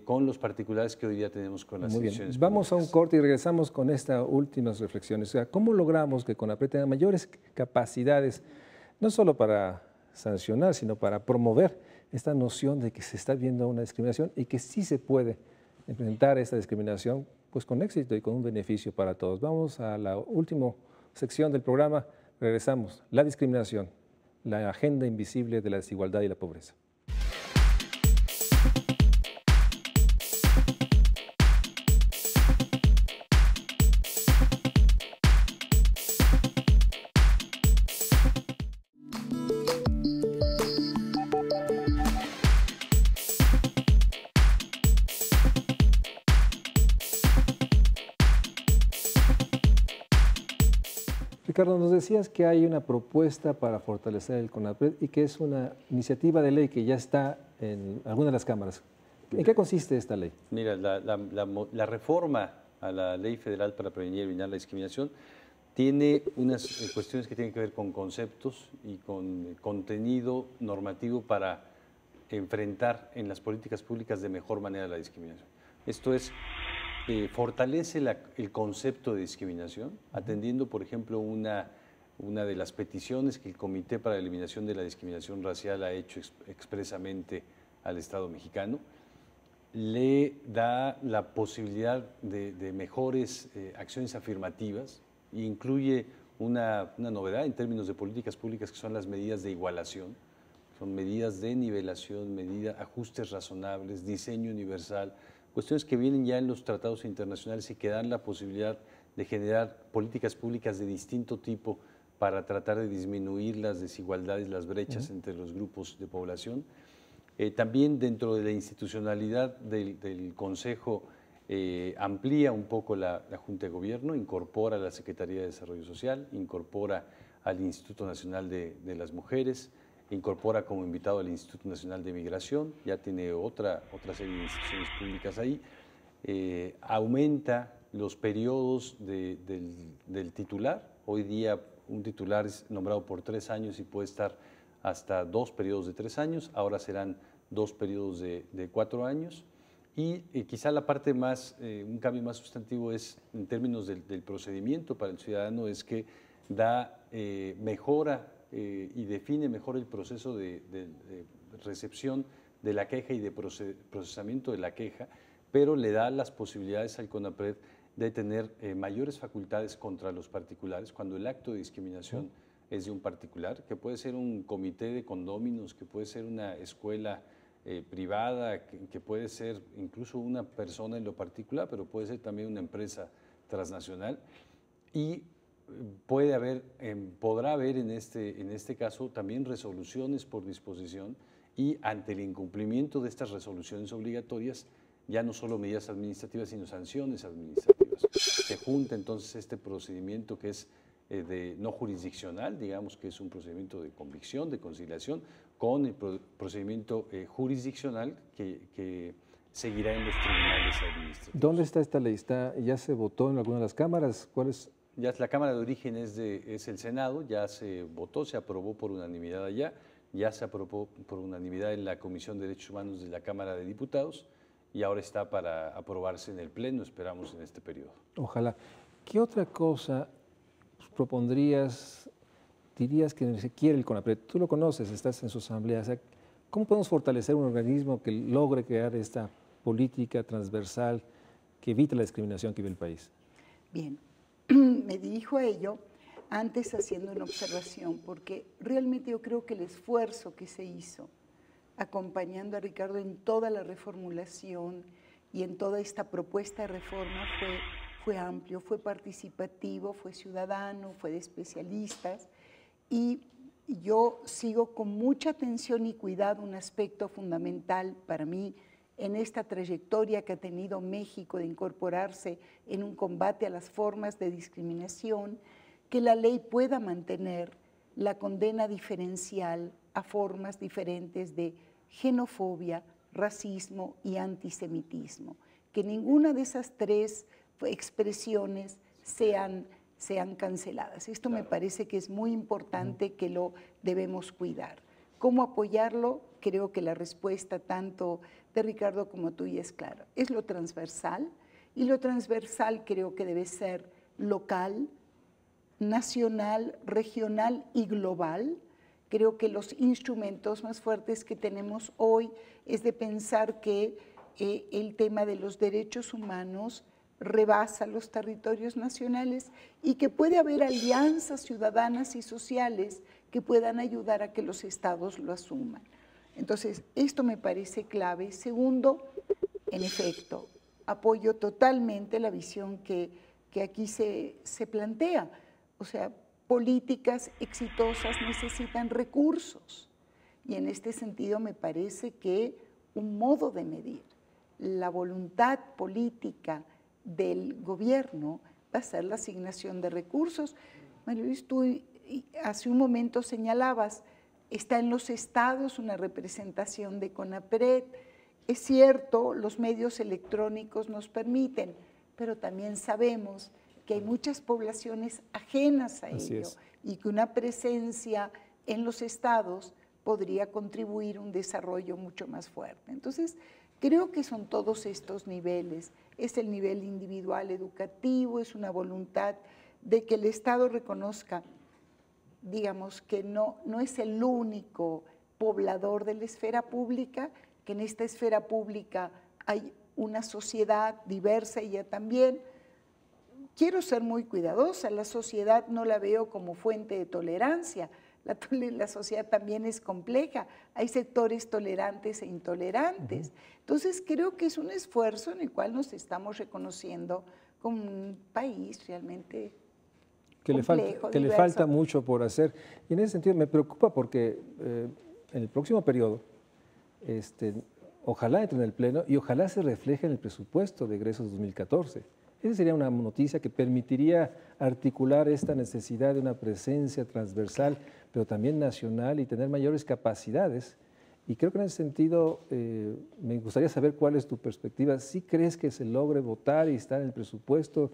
con los particulares que hoy día tenemos con las instituciones públicas. Vamos a un corte y regresamos con estas últimas reflexiones. O sea, ¿cómo logramos que CONAPRED tenga mayores capacidades, no solo para sancionar, sino para promover esta noción de que se está viendo una discriminación y que sí se puede enfrentar esta discriminación pues con éxito y con un beneficio para todos? Vamos a la última sección del programa, regresamos. La discriminación, la agenda invisible de la desigualdad y la pobreza. Ricardo, nos decías que hay una propuesta para fortalecer el CONAPRED y que es una iniciativa de ley que ya está en algunas de las cámaras. ¿En qué consiste esta ley? Mira, la reforma a la Ley Federal para Prevenir y Eliminar la Discriminación tiene unas cuestiones que tienen que ver con conceptos y con contenido normativo para enfrentar en las políticas públicas de mejor manera la discriminación. Esto es, fortalece el concepto de discriminación, atendiendo, por ejemplo, una de las peticiones que el Comité para la Eliminación de la Discriminación Racial ha hecho expresamente al Estado mexicano. Le da la posibilidad de mejores acciones afirmativas e incluye una novedad en términos de políticas públicas que son las medidas de igualación, son medidas de nivelación, ajustes razonables, diseño universal, cuestiones que vienen ya en los tratados internacionales y que dan la posibilidad de generar políticas públicas de distinto tipo para tratar de disminuir las desigualdades, las brechas entre los grupos de población. También dentro de la institucionalidad del Consejo amplía un poco la Junta de Gobierno, incorpora la Secretaría de Desarrollo Social, incorpora al Instituto Nacional de las Mujeres, incorpora como invitado al Instituto Nacional de Migración, ya tiene otra serie de instituciones públicas ahí, aumenta los periodos del titular. Hoy día un titular es nombrado por 3 años y puede estar hasta 2 periodos de 3 años, ahora serán 2 periodos de 4 años. Y quizá la parte un cambio más sustantivo es en términos del procedimiento para el ciudadano, es que mejora y define mejor el proceso de recepción de la queja y de procesamiento de la queja, pero le da las posibilidades al CONAPRED de tener mayores facultades contra los particulares cuando el acto de discriminación es de un particular, que puede ser un comité de condóminos, que puede ser una escuela privada, que puede ser incluso una persona en lo particular, pero puede ser también una empresa transnacional. Y podrá haber en este caso también resoluciones por disposición, y ante el incumplimiento de estas resoluciones obligatorias, ya no solo medidas administrativas, sino sanciones administrativas. Se junta entonces este procedimiento que es no jurisdiccional, digamos que es un procedimiento de convicción, de conciliación, con el procedimiento jurisdiccional que seguirá en los tribunales administrativos. ¿Dónde está esta ley? ¿Ya se votó en alguna de las cámaras? ¿Cuál es? Ya la Cámara de Origen es el Senado, ya se votó, se aprobó por unanimidad allá, ya se aprobó por unanimidad en la Comisión de Derechos Humanos de la Cámara de Diputados y ahora está para aprobarse en el Pleno, esperamos en este periodo. Ojalá. ¿Qué otra cosa propondrías, dirías que se quiere el CONAPRED? Tú lo conoces, estás en su asamblea. O sea, ¿cómo podemos fortalecer un organismo que logre crear esta política transversal que evite la discriminación que vive el país? Bien, me dirijo a ello antes haciendo una observación, porque realmente yo creo que el esfuerzo que se hizo acompañando a Ricardo en toda la reformulación y en toda esta propuesta de reforma fue amplio, fue participativo, fue ciudadano, fue de especialistas, y yo sigo con mucha atención y cuidado un aspecto fundamental para mí en esta trayectoria que ha tenido México de incorporarse en un combate a las formas de discriminación, que la ley pueda mantener la condena diferencial a formas diferentes de xenofobia, racismo y antisemitismo, que ninguna de esas 3 expresiones sean canceladas. Esto me parece que es muy importante, que lo debemos cuidar. ¿Cómo apoyarlo? creo que la respuesta tanto de Ricardo como tuya es clara. Es lo transversal, y lo transversal creo que debe ser local, nacional, regional y global. Creo que los instrumentos más fuertes que tenemos hoy es de pensar que el tema de los derechos humanos rebasa los territorios nacionales y que puede haber alianzas ciudadanas y sociales que puedan ayudar a que los estados lo asuman. Entonces, esto me parece clave. Segundo, en efecto, apoyo totalmente la visión que aquí se plantea. O sea, políticas exitosas necesitan recursos. Y en este sentido me parece que un modo de medir la voluntad política del gobierno va a ser la asignación de recursos. María Luis, tú hace un momento señalabas, está en los estados una representación de CONAPRED. Es cierto, los medios electrónicos nos permiten, pero también sabemos que hay muchas poblaciones ajenas a ello y que una presencia en los estados podría contribuir a un desarrollo mucho más fuerte. Entonces, creo que son todos estos niveles. Es el nivel individual educativo, es una voluntad de que el Estado reconozca, digamos, que no es el único poblador de la esfera pública, que en esta esfera pública hay una sociedad diversa y ya también. Quiero ser muy cuidadosa, la sociedad no la veo como fuente de tolerancia, la sociedad también es compleja, hay sectores tolerantes e intolerantes. Entonces creo que es un esfuerzo en el cual nos estamos reconociendo como un país realmente complejo, que le falta mucho por hacer. Y en ese sentido me preocupa porque en el próximo periodo, ojalá entre en el Pleno y ojalá se refleje en el presupuesto de egresos 2014. Esa sería una noticia que permitiría articular esta necesidad de una presencia transversal, pero también nacional, y tener mayores capacidades. Y creo que en ese sentido me gustaría saber cuál es tu perspectiva. ¿Sí crees que se logre votar y estar en el presupuesto?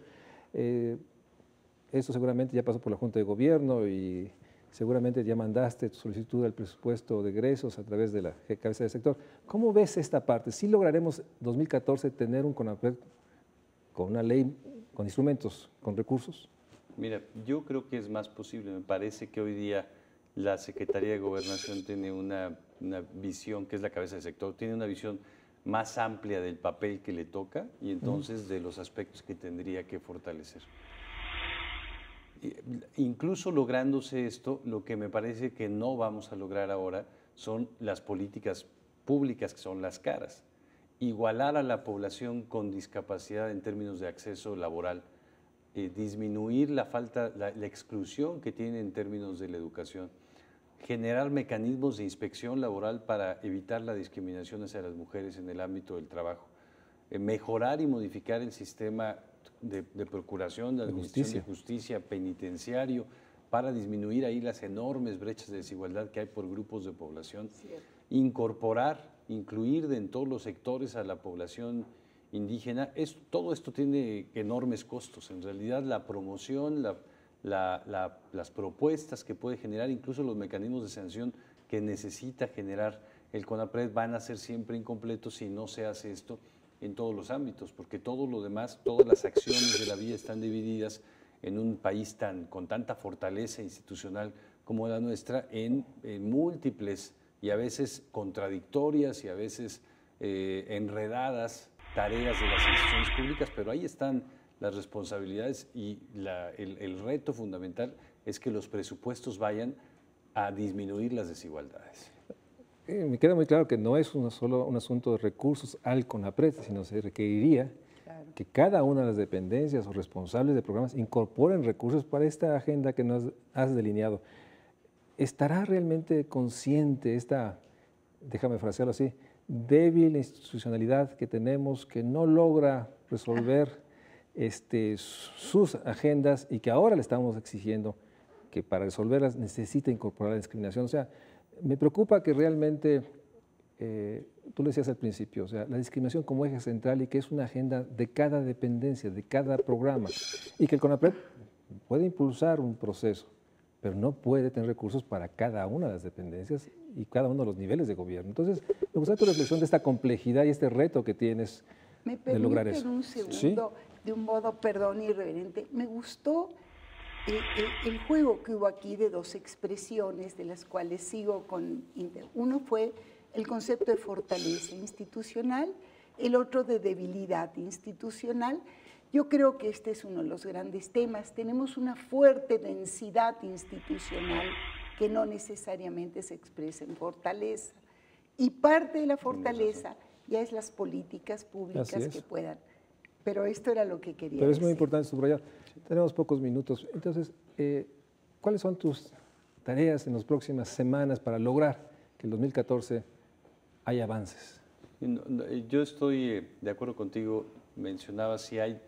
Esto seguramente ya pasó por la Junta de Gobierno y seguramente ya mandaste tu solicitud al presupuesto de egresos a través de la cabeza del sector. ¿Cómo ves esta parte? ¿Sí lograremos 2014 tener un CONAPRED con una ley, con instrumentos, con recursos? Mira, yo creo que es más posible. Me parece que hoy día la Secretaría de Gobernación tiene una visión, que es la cabeza del sector, tiene una visión más amplia del papel que le toca y entonces de los aspectos que tendría que fortalecer. Incluso lográndose esto, lo que me parece que no vamos a lograr ahora son las políticas públicas, que son las caras. Igualar a la población con discapacidad en términos de acceso laboral, disminuir la exclusión que tiene en términos de la educación, generar mecanismos de inspección laboral para evitar la discriminación hacia las mujeres en el ámbito del trabajo, mejorar y modificar el sistema de procuración, de administración de justicia penitenciario, para disminuir ahí las enormes brechas de desigualdad que hay por grupos de población, incluir en todos los sectores a la población indígena. Todo esto tiene enormes costos. En realidad la promoción, las propuestas que puede generar, incluso los mecanismos de sanción que necesita generar el CONAPRED van a ser siempre incompletos si no se hace esto en todos los ámbitos, porque todo lo demás, todas las acciones de la vida están divididas en un país con tanta fortaleza institucional como la nuestra en múltiples y a veces contradictorias y a veces enredadas tareas de las instituciones públicas, pero ahí están las responsabilidades y el reto fundamental es que los presupuestos vayan a disminuir las desigualdades. Me queda muy claro que no es solo un asunto de recursos al CONAPRED, sino se requeriría que cada una de las dependencias o responsables de programas incorporen recursos para esta agenda que nos has delineado. ¿Estará realmente consciente esta, déjame frasearlo así, débil institucionalidad que tenemos, que no logra resolver sus agendas y que ahora le estamos exigiendo que para resolverlas necesita incorporar la discriminación? O sea, me preocupa que realmente, tú lo decías al principio, o sea, la discriminación como eje central y que es una agenda de cada dependencia, de cada programa, y que el CONAPRED puede impulsar un proceso, pero no puede tener recursos para cada una de las dependencias y cada uno de los niveles de gobierno. Entonces, me gusta tu reflexión de esta complejidad y este reto que tienes de lograr eso. ¿Me permiten un segundo, de un modo, perdón, irreverente? Me gustó el juego que hubo aquí de dos expresiones de las cuales sigo con... Uno fue el concepto de fortaleza institucional, el otro de debilidad institucional. Yo creo que este es uno de los grandes temas. Tenemos una fuerte densidad institucional que no necesariamente se expresa en fortaleza. Y parte de la fortaleza ya es las políticas públicas que puedan. Pero esto era lo que quería decir. Pero es muy importante subrayar. Tenemos pocos minutos. Entonces, ¿cuáles son tus tareas en las próximas semanas para lograr que en 2014 haya avances? Yo estoy de acuerdo contigo. Mencionaba si hay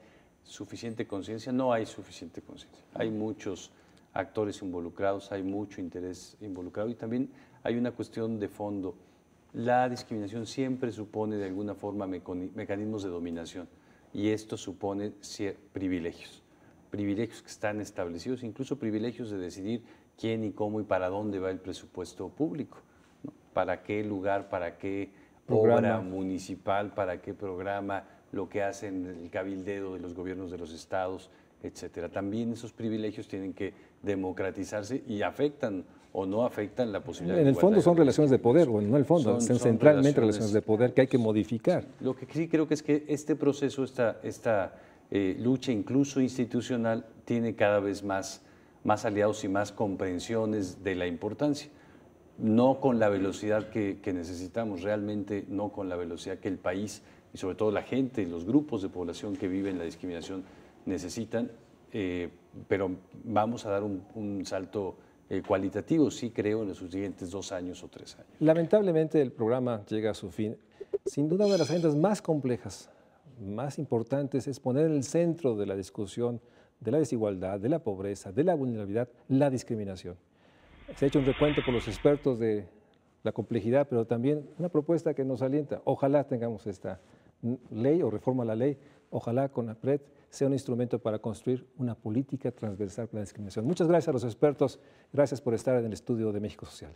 suficiente conciencia. No hay suficiente conciencia. Hay muchos actores involucrados, hay mucho interés involucrado y también hay una cuestión de fondo. La discriminación siempre supone de alguna forma mecanismos de dominación y esto supone privilegios que están establecidos, incluso privilegios de decidir quién y cómo y para dónde va el presupuesto público, ¿no? Para qué lugar, para qué obra municipal, para qué programa, lo que hacen el cabildeo de los gobiernos de los estados, etcétera. También esos privilegios tienen que democratizarse y afectan o no afectan la posibilidad de igualdad. En el fondo son relaciones de poder, bueno, no el fondo, son centralmente relaciones de poder que hay que modificar. Lo que sí creo que es que este proceso, esta lucha incluso institucional, tiene cada vez más aliados y más comprensiones de la importancia. No con la velocidad que necesitamos, realmente no con la velocidad que el país y sobre todo la gente, los grupos de población que viven la discriminación necesitan, pero vamos a dar un salto cualitativo, sí creo, en los siguientes 2 años o 3 años. Lamentablemente el programa llega a su fin. Sin duda una de las agendas más complejas, más importantes, es poner en el centro de la discusión de la desigualdad, de la pobreza, de la vulnerabilidad, la discriminación. Se ha hecho un recuento por los expertos de la complejidad, pero también una propuesta que nos alienta. Ojalá tengamos esta ley o reforma a la ley, ojalá CONAPRED sea un instrumento para construir una política transversal para la discriminación. Muchas gracias a los expertos, gracias por estar en el estudio de México Social.